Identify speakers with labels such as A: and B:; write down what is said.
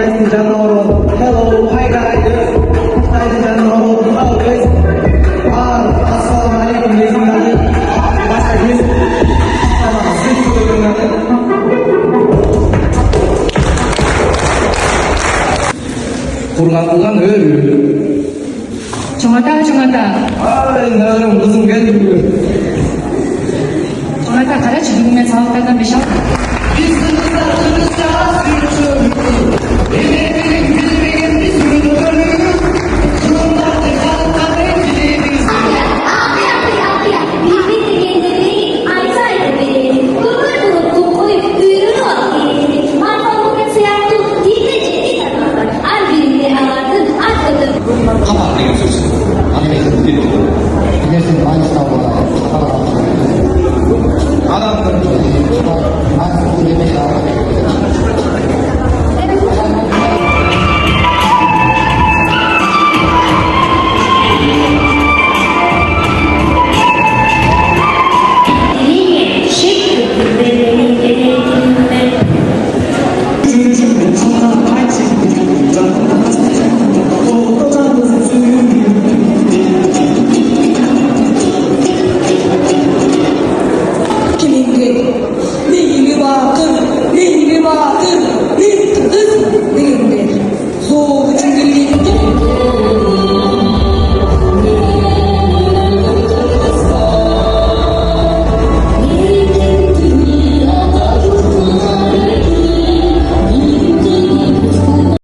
A: ladies and gentlemen. Hello, hi guys. Ladies and gentlemen, always. Assalamualaikum, ladies and gentlemen. Başka bir Kurgan öyle.
B: 정하다.
A: Ay, 나는 무슨 개인기야.
B: 정하다 가르쳐 누구면 정확하다 미션.
A: Biz kızlar, kızlar,